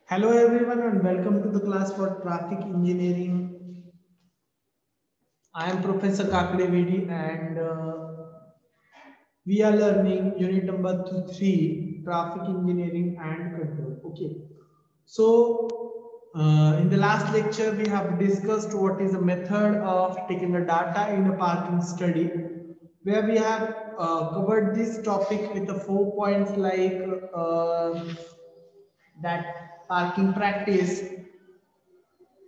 Hello everyone and welcome to the class for traffic engineering. I am Professor Kakade and we are learning unit number 3, traffic engineering and control. Okay. So in the last lecture we have discussed what is the method of taking a data in a parking study, where we have covered this topic with the 4 points like that parking practice,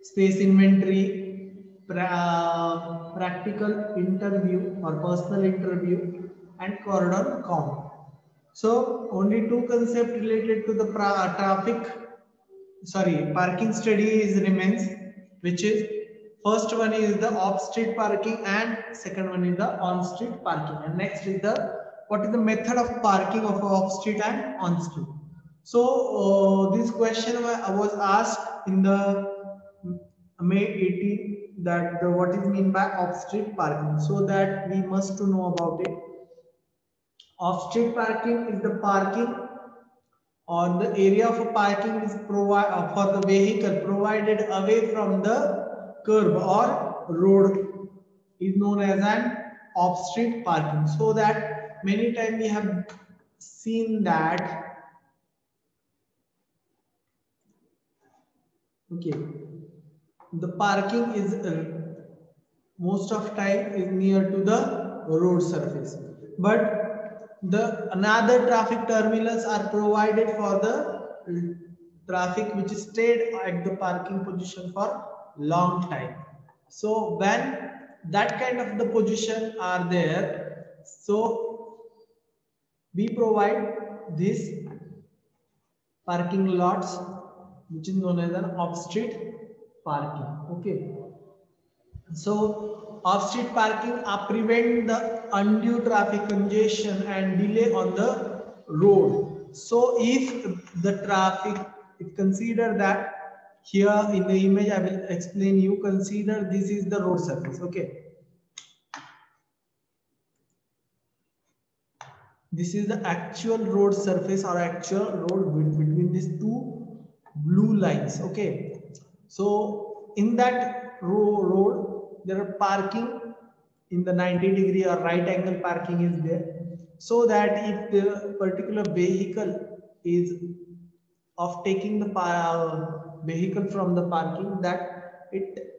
space inventory, practical interview or personal interview, and cordon count. So only two concepts related to the parking studies remains, which is first one is the off-street parking and second one is the on-street parking. And next is the what is the method of parking of off-street and on-street. So this question was asked in the May 18 that what is mean by off-street parking. So that we must to know about it. Off-street parking is the parking or the area of parking is for the vehicle provided away from the curb or road is known as an off-street parking. So that many times we have seen that the parking is most of time is near to the road surface, but the another traffic terminals are provided for the traffic which stayed at the parking position for long time. So when that kind of the position are there, so we provide this parking lots which is known as an off-street parking. Okay. So off-street parking prevent the undue traffic congestion and delay on the road. So if the traffic, if consider that here in the image I will explain you, consider this is the road surface. Okay. This is the actual road surface or actual road between these two blue lines. Okay. So in that road, there are parking in the 90-degree or right angle parking is there. So that if the particular vehicle is of taking the vehicle from the parking, that it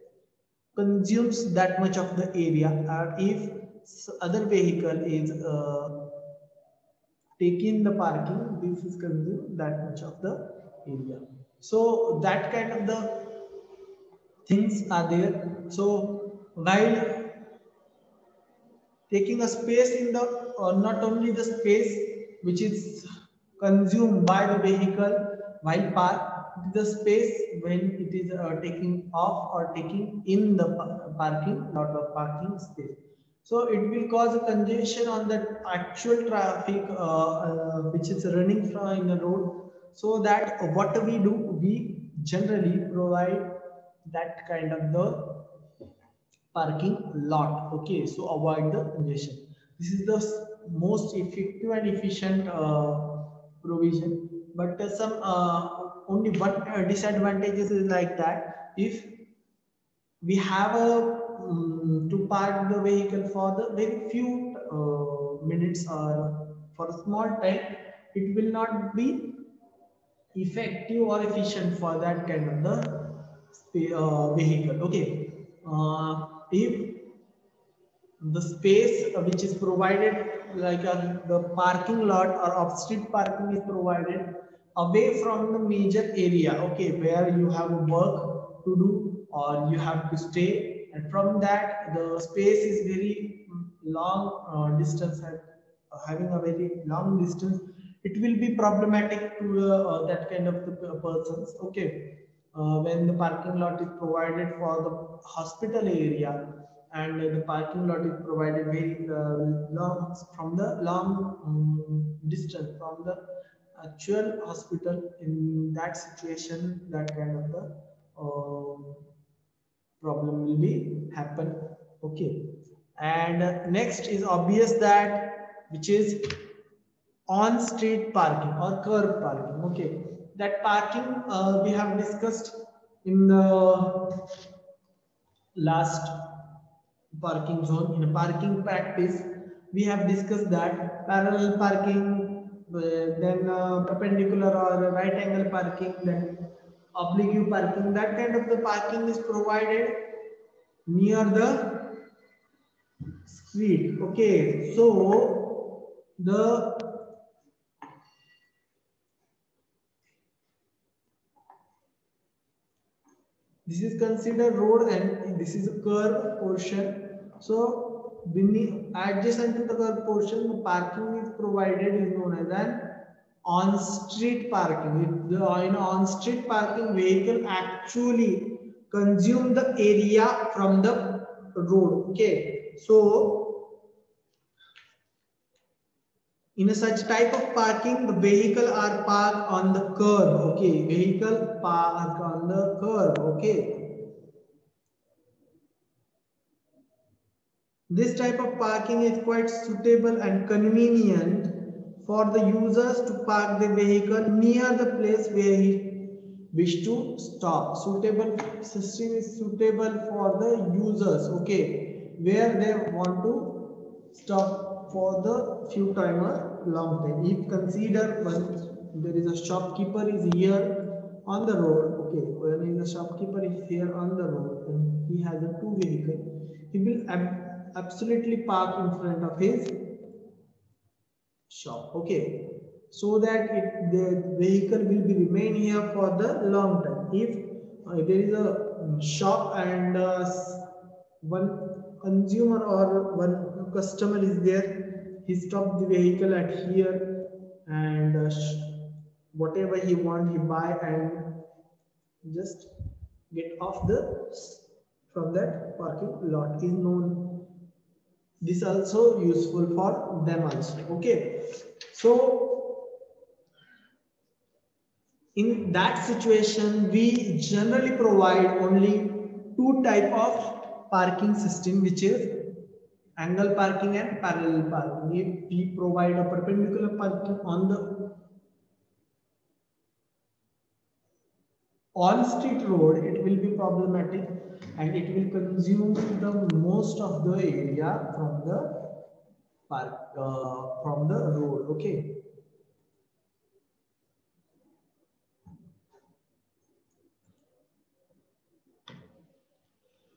consumes that much of the area. If other vehicle is taking the parking, this is consume that much of the area. So that kind of the things are there. So while taking a space in the not only the space which is consumed by the vehicle while parked, the space when it is taking off or taking in the parking lot or parking space. So it will cause a congestion on the actual traffic which is running from in the road. So that what we do, we generally provide that kind of the parking lot. Okay, so avoid the congestion. This is the most effective and efficient provision, but some only one disadvantages is like that if we have a to park the vehicle for the very few minutes or for a small time, it will not be effective or efficient for that kind of the vehicle. Okay, if the space which is provided like the parking lot or off-street parking is provided away from the major area, okay, where you have work to do or you have to stay, and from that the space is very long distance and having a very long distance, it will be problematic to that kind of the persons. Okay, when the parking lot is provided for the hospital area and the parking lot is provided very long from the long distance from the actual hospital, in that situation that kind of the problem will be happen. Okay, and next is obvious that which is on street parking or curb parking. Okay, that parking we have discussed in the last parking zone. In a parking practice, we have discussed that parallel parking, then perpendicular or right angle parking, then oblique parking. That kind of the parking is provided near the street. Okay, so this is considered road and this is a curve portion. So beneath, adjacent to the curve portion, the parking is provided is known as an on-street parking. In on-street parking, vehicle actually consume the area from the road. Okay, so in a such type of parking, the vehicle are parked on the curb. Okay, vehicle park on the curb. Okay, this type of parking is quite suitable and convenient for the users to park the vehicle near the place where he wish to stop. Suitable system is suitable for the users. Okay, where they want to stop for the few time or long time. If consider when there is a shopkeeper is here on the road. Okay, when the shopkeeper is here on the road and he has a two vehicle, he will absolutely park in front of his shop. Okay, so that the vehicle will be remain here for the long time. If there is a shop and one consumer or one customer is there, he stopped the vehicle at here and whatever he want he buy and just get off the from that parking lot is known. This also useful for them also. Okay, so in that situation we generally provide only two type of parking system, which is angle parking and parallel parking. If we provide a perpendicular parking on the on street road, it will be problematic and it will consume the most of the area from the from the road. Okay,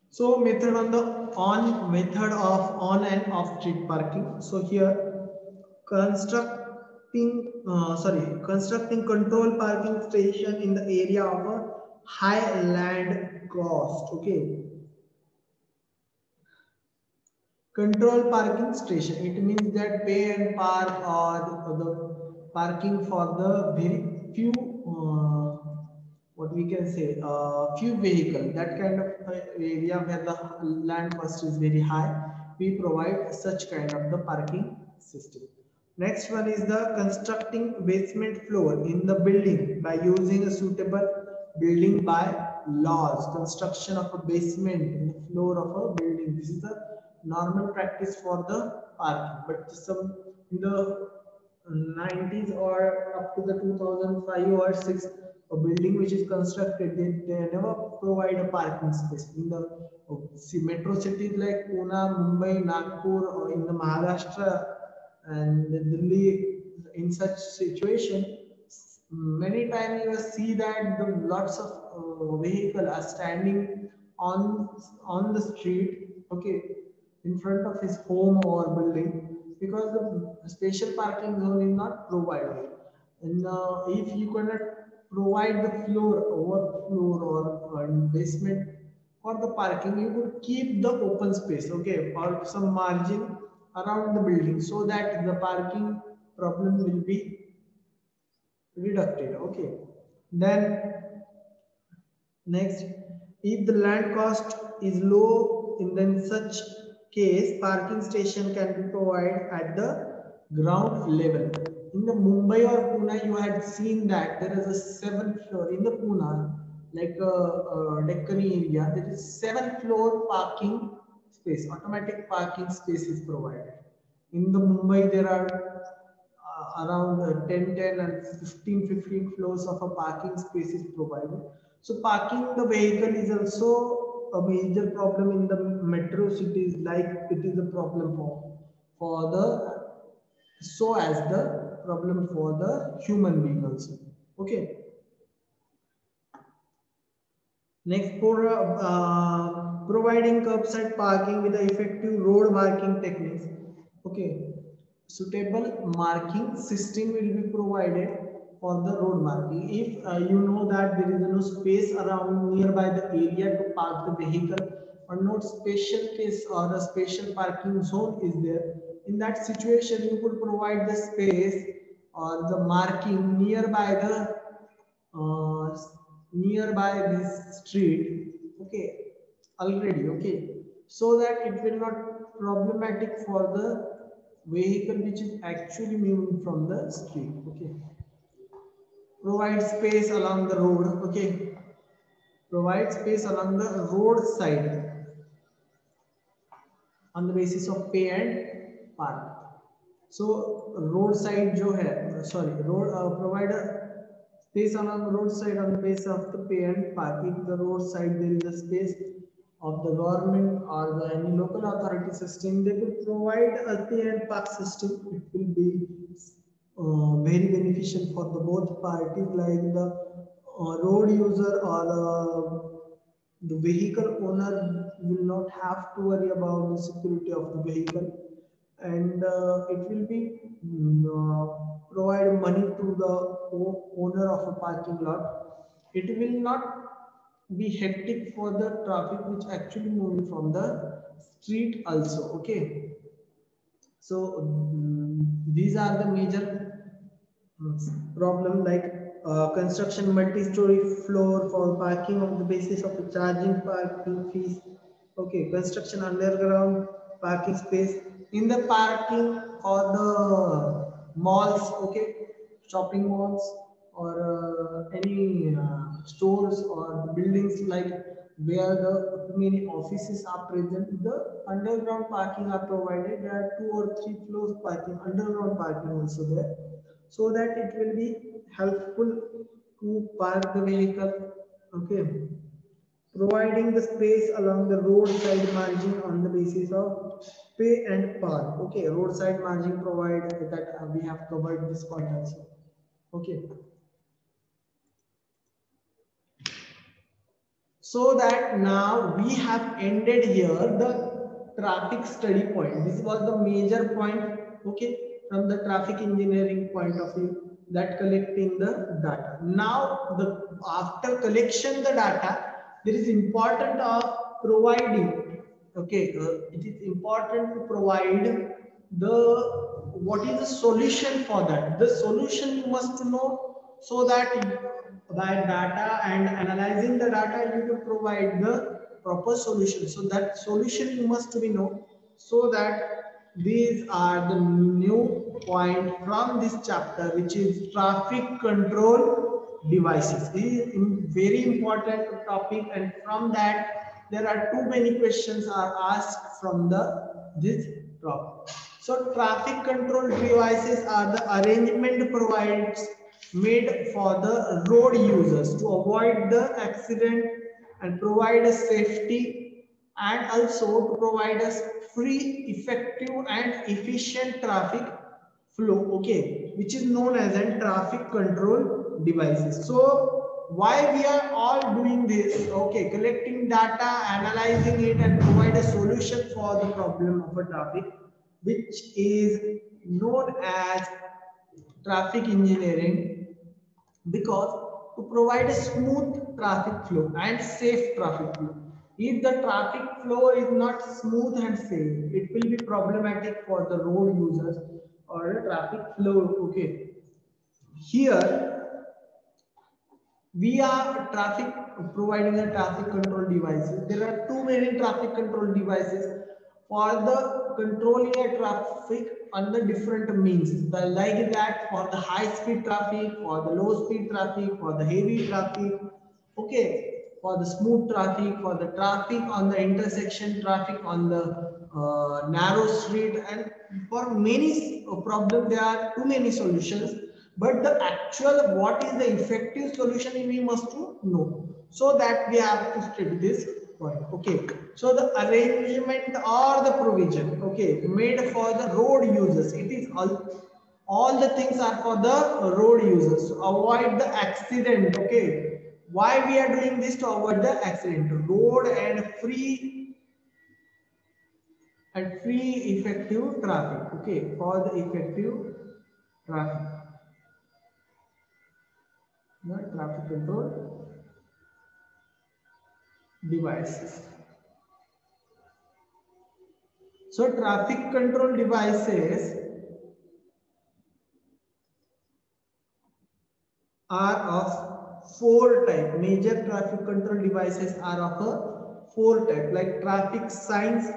so method on the method of on and off street parking. So here constructing control parking station in the area of a high land cost. Okay, control parking station, it means that pay and park or the parking for the very few what we can say few vehicle, that kind of area where the land cost is very high, we provide such kind of the parking system. Next one is the constructing basement floor in the building by using a suitable building by laws. Construction of a basement in the floor of a building, this is the normal practice for the parking, but some in the 90s or up to the 2005 or 6, a building which is constructed, they never provide a parking space. In the metro cities like Pune, Mumbai, Nagpur, or in the Maharashtra and Delhi, in such situation, many times you see that the lots of vehicle are standing on the street. Okay, in front of his home or building, because the special parking zone is not provided. And if you cannot provide the floor, over floor or basement for the parking, you would keep the open space, okay, or some margin around the building, so that the parking problem will be reducted. Okay, then next, if the land cost is low, in then such case, parking station can be provided at the ground level. In the Mumbai or Pune, you had seen that there is a 7th floor in the Pune, like Deccan area. There is 7th floor parking space, automatic parking space is provided. In the Mumbai, there are around 10 and 15 floors of a parking space is provided. So parking the vehicle is also a major problem in the metro cities, like it is a problem for the so as the problem for the human being also. Okay. Next, for providing curbside parking with the effective road marking techniques. Okay, suitable marking system will be provided for the road marking. If you know that there is no space around nearby the area to park the vehicle, or not special case or a special parking zone is there, in that situation you could provide the space or the marking nearby the uh, nearby this street, okay, already, okay, so that it will not problematic for the vehicle which is actually moving from the street. Okay, provide space along the road. Okay, provide space along the road side on the basis of pay and park. So road side जो है, sorry road provider space along the road side on the basis of the pay and park. If the road side there is a space of the government or the any local authority system, they could provide a pay and park system. It will be very beneficial for the both parties, like the road user or the vehicle owner will not have to worry about the security of the vehicle, and it will be provide money to the owner of a parking lot. It will not be hectic for the traffic which actually moving from the street also. Okay, so these are the major problem, like construction multi-story floor for parking on the basis of charging parking fees. Okay, construction underground parking space in the parking for the malls. Okay, shopping malls or any stores or buildings, like where the many offices are present, the underground parking are provided. There are 2 or 3 floors parking, underground parking also there, so that it will be helpful to park the vehicle. Okay, providing the space along the roadside margin on the basis of pay and park. Okay, roadside margin provided, that we have covered this point also. Okay, so that now we have ended here the traffic study point. This was the major point, okay, from the traffic engineering point of view, that collecting the data. Now the after collection the data, there is important of providing. Okay, it is important to provide the what is the solution for that. The solution you must know, so that by data and analyzing the data you will provide the proper solution. So that solution you must be know, so that these are the new point from this chapter, which is traffic control devices. This is a very important topic, and from that there are too many questions are asked from the this topic. So traffic control devices are the arrangement provides made for the road users to avoid the accident and provide a safety, and also to provide us free, effective and efficient traffic flow. Okay, which is known as a traffic control devices. So why we are all doing this? Okay, collecting data, analyzing it and provide a solution for the problem of a traffic, which is known as traffic engineering, because to provide a smooth traffic flow and safe traffic flow. If the traffic flow is not smooth and safe, it will be problematic for the road users or the traffic flow. Okay, here we are traffic providing a traffic control devices. There are too many traffic control devices for the controlling a traffic on the different means. Like that, for the high speed traffic, for the low speed traffic, for the heavy traffic. Okay, for the smooth traffic, for the traffic on the intersection, traffic on the narrow street, and for many problems there are too many solutions. But the actual what is the effective solution we must to know. So that we have to state this point. Okay. So the arrangement or the provision, okay, made for the road users. It is all the things are for the road users. So avoid the accident. Okay. Why we are doing this? To avoid the accident. Road and free effective traffic. Okay. For the effective traffic. Traffic control devices. So traffic control devices are of four type. Major traffic control devices are of a four type, like traffic signs,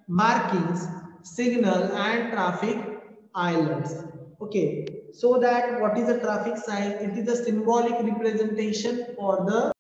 markings, signal, and traffic islands. Okay, so that what is a traffic sign? It is a symbolic representation for the